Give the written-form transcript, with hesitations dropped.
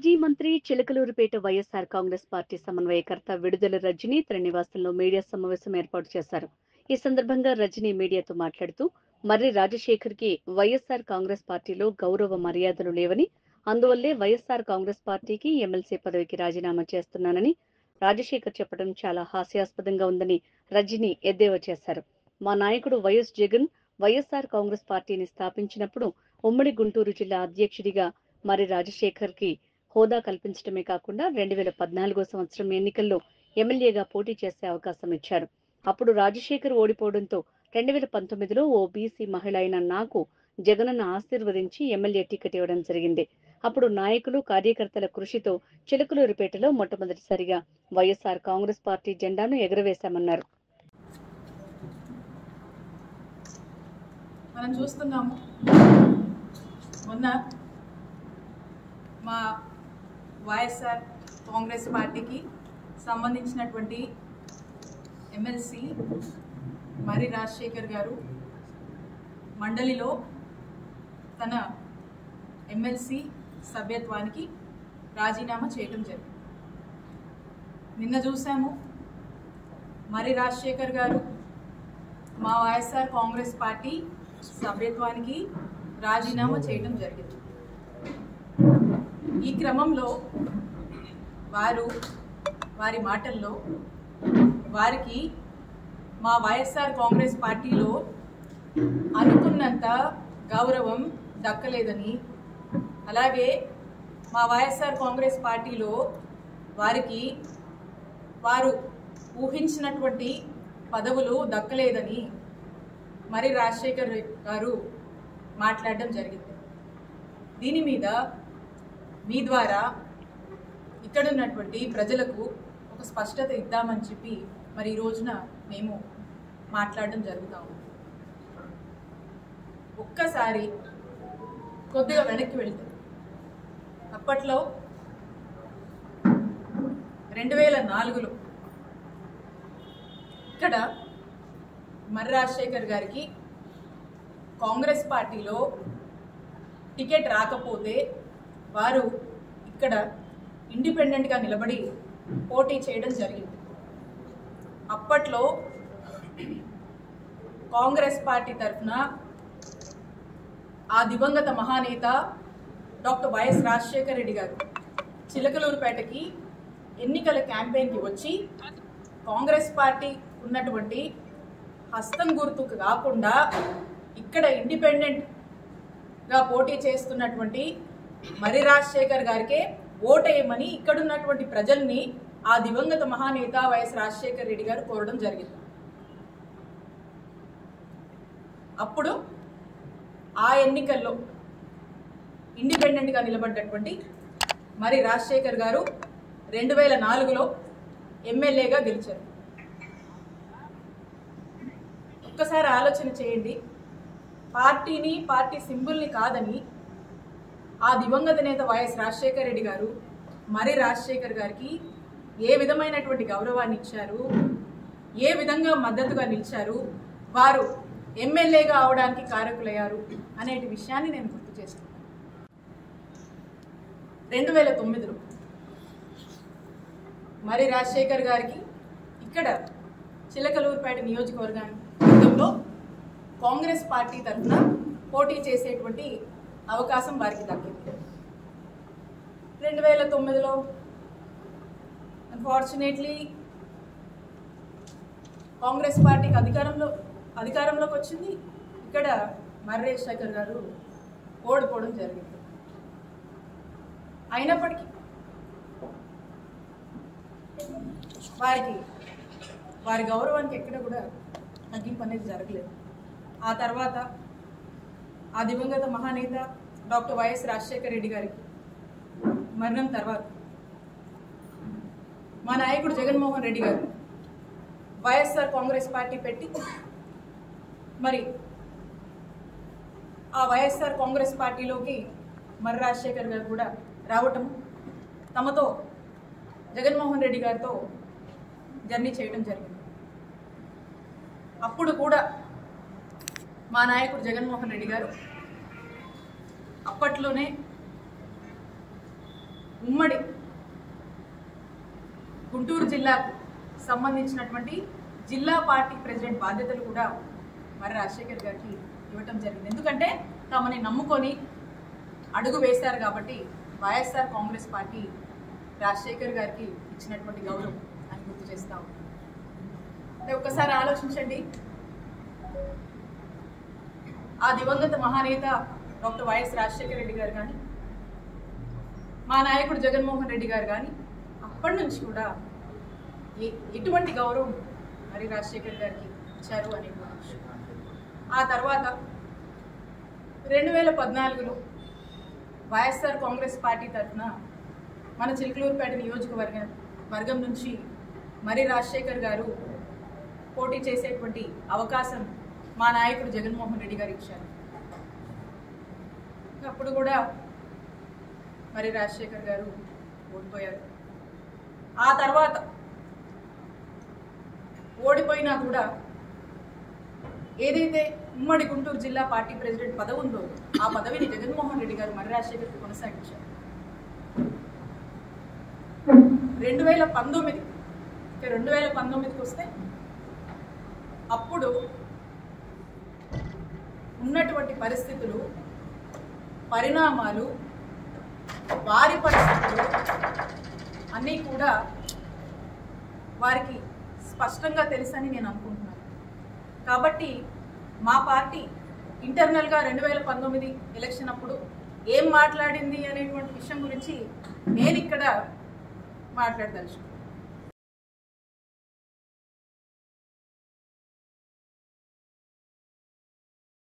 మాజీ మంత్రి చిలకలూరిపేట వైఎస్ఆర్ కాంగ్రెస్ పార్టీ సమన్వయకర్త విడుదల రజని తన నివాసంలో మీడియా సమావేశం ఏర్పాటు చేశారు. ఈ సందర్భంగా రజని మీడియాతో మాట్లాడుతూ మర్రి రాజశేఖర్ కి వైఎస్ఆర్ కాంగ్రెస్ పార్టీలో గౌరవ మర్యాదలు లేవని, అందువల్లే వైఎస్ఆర్ కాంగ్రెస్ పార్టీకి ఎమ్మెల్సీ పదవికి రాజీనామా చేస్తున్నానని రాజశేఖర్ చెప్పడం చాలా హాస్యాస్పదంగా ఉందని రజని ఎద్దేవా చేశారు. మా నాయకుడు వైఎస్ జగన్ వైఎస్ఆర్ కాంగ్రెస్ పార్టీని స్థాపించినప్పుడు ఉమ్మడి గుంటూరు జిల్లా అధ్యక్షుడిగా మర్రి రాజశేఖర్ కి హోదా కల్పించడమే కాకుండా 2014 సంవత్సరం ఎన్నికల్లో ఎమ్మెల్యేగా పోటీ చేసే అవకాశం ఇచ్చారు. అప్పుడు రాజశేఖర్ ఓడిపోవడంతో 2019లో ఓ బీసీ మహిళ అయిన నాకు జగనన్న ఆశీర్వదించి ఎమ్మెల్యే టికెట్ ఇవ్వడం జరిగింది. అప్పుడు నాయకులు కార్యకర్తల కృషితో చిలకలూరిపేటలో మొట్టమొదటిసారిగా వైఎస్ఆర్ కాంగ్రెస్ పార్టీ జెండాను ఎగురవేశామన్నారు. మనం చూస్తున్నాము మొన్న మా వైఎస్ఆర్ కాంగ్రెస్ పార్టీకి సంబంధించినటువంటి ఎమ్మెల్సీ మర్రి రాజశేఖర్ గారు మండలిలో తన ఎమ్మెల్సీ సభ్యత్వానికి రాజీనామా చేయడం జరిగింది. నిన్న చూసాము మర్రి రాజశేఖర్ గారు మా వైఎస్ఆర్ కాంగ్రెస్ పార్టీ సభ్యత్వానికి రాజీనామా చేయడం జరిగింది. ఈ క్రమంలో వారి మాటల్లో వారికి మా వైఎస్ఆర్ కాంగ్రెస్ పార్టీలో అనుకున్నంత గౌరవం దక్కలేదని, అలాగే మా వైఎస్ఆర్ కాంగ్రెస్ పార్టీలో వారు ఊహించినటువంటి పదవులు దక్కలేదని మర్రి రాజశేఖర్ గారు మాట్లాడడం జరిగింది. దీని మీద మీ ద్వారా ఇక్కడున్నటువంటి ప్రజలకు ఒక స్పష్టత ఇద్దామని చెప్పి మరి ఈ రోజున మేము మాట్లాడడం జరుగుతాము. ఒక్కసారి కొద్దిగా వెనక్కి వెళ్తే అప్పట్లో 2004లో ఇక్కడ మర్రి రాజశేఖర్ గారికి కాంగ్రెస్ పార్టీలో టికెట్ రాకపోతే వారు ఇక్కడ ఇండిపెండెంట్గా నిలబడి పోటీ చేయడం జరిగింది. అప్పట్లో కాంగ్రెస్ పార్టీ తరఫున ఆ దివంగత మహానేత డాక్టర్ వైఎస్ రాజశేఖర్ రెడ్డి గారు చిలకలూరుపేటకి ఎన్నికల క్యాంపెయిన్కి వచ్చి కాంగ్రెస్ పార్టీ ఉన్నటువంటి హస్తం గుర్తుకు కాకుండా ఇక్కడ ఇండిపెండెంట్గా పోటీ చేస్తున్నటువంటి మర్రి రాజశేఖర్ గారికే ఓటేయమని ఇక్కడున్నటువంటి ప్రజల్ని ఆ దివంగత మహానేత వైఎస్ రాజశేఖర్ రెడ్డి గారు కోరడం జరిగింది. అప్పుడు ఆ ఎన్నికల్లో ఇండిపెండెంట్గా నిలబడ్డటువంటి మర్రి రాజశేఖర్ గారు 2004లో ఎమ్మెల్యేగా గెలిచారు. ఒక్కసారి ఆలోచన చేయండి. పార్టీ సింబుల్ని కాదని ఆ దివంగత నేత వైఎస్ రాజశేఖర్ రెడ్డి గారు మర్రి రాజశేఖర్ గారికి ఏ విధమైనటువంటి గౌరవాన్ని ఇచ్చారు, ఏ విధంగా మద్దతుగా నిలిచారు, వారు ఎమ్మెల్యేగా అవడానికి కారకులయ్యారు అనే విషయాన్ని నేను గుర్తు చేస్తున్నాను. 2009లో మర్రి రాజశేఖర్ గారికి ఇక్కడ చిలకలూరుపేట నియోజకవర్గంలో కాంగ్రెస్ పార్టీ తరఫున పోటీ చేసేటువంటి అవకాశం వారికి దక్కింది. 2009లో అన్ఫార్చునేట్లీ కాంగ్రెస్ పార్టీకి అధికారంలోకి వచ్చింది. ఇక్కడ మర్రి రాజశేఖర్ గారు ఓడిపోవడం జరిగింది. అయినప్పటికీ వారి గౌరవానికి ఎక్కడ కూడా తగ్గింపు అనేది జరగలేదు. ఆ తర్వాత ఆ దివంగత మహానేత డాక్టర్ వైఎస్ రాజశేఖర్ రెడ్డి గారికి మరణం తర్వాత మా నాయకుడు జగన్మోహన్ రెడ్డి గారు వైఎస్ఆర్ కాంగ్రెస్ పార్టీ పెట్టి మరి ఆ వైఎస్ఆర్ కాంగ్రెస్ పార్టీలోకి మర్రి రాజశేఖర్ గారు కూడా రావటం, తమతో జగన్మోహన్ రెడ్డి గారితో జర్నీ చేయడం జరిగింది. అప్పుడు కూడా మా నాయకుడు జగన్మోహన్ రెడ్డి గారు అప్పట్లోనే ఉమ్మడి గుంటూరు జిల్లాకు సంబంధించినటువంటి జిల్లా పార్టీ ప్రెసిడెంట్ బాధ్యతలు కూడా మరి రాజశేఖర్ గారికి ఇవ్వటం జరిగింది. ఎందుకంటే తమని నమ్ముకొని అడుగు వేశారు కాబట్టి వైఎస్ఆర్ కాంగ్రెస్ పార్టీ రాజశేఖర్ గారికి ఇచ్చినటువంటి గౌరవం అని గుర్తు చేస్తా ఉన్నాం. ఒక్కసారి ఆలోచించండి, ఆ దివంగత మహానేత డాక్టర్ వైఎస్ రాజశేఖర రెడ్డి గారు కానీ మా నాయకుడు జగన్మోహన్ రెడ్డి గారు కానీ అప్పటి నుంచి కూడా ఎటువంటి గౌరవం మరి రాజశేఖర్ గారికి ఇచ్చారు అనే విషయం. ఆ తర్వాత 2014లో వైఎస్ఆర్ కాంగ్రెస్ పార్టీ తరఫున మన చిలకలూరుపేట నియోజకవర్గం నుంచి మరి రాజశేఖర్ గారు పోటీ చేసేటువంటి అవకాశం మా నాయకుడు జగన్మోహన్ రెడ్డి గారు ఇచ్చారు. అప్పుడు కూడా మరి రాజశేఖర్ గారు ఓడిపోయారు. ఆ తర్వాత ఓడిపోయినా కూడా ఏదైతే ఉమ్మడి గుంటూరు జిల్లా పార్టీ ప్రెసిడెంట్ పదవి ఉందో ఆ పదవిని జగన్మోహన్ రెడ్డి గారు మరి రాజశేఖర్కి కొనసాగించారు. 2019కి వస్తే అప్పుడు ఉన్నటువంటి పరిస్థితులు, పరిణామాలు, వారి పరిస్థితులు అన్నీ కూడా వారికి స్పష్టంగా తెలుసని నేను అనుకుంటున్నాను. కాబట్టి మా పార్టీ ఇంటర్నల్గా 2019 ఎలక్షన్ అప్పుడు ఏం మాట్లాడింది అనేటువంటి విషయం గురించి నేను ఇక్కడ మాట్లాడదలుచుకున్నాను.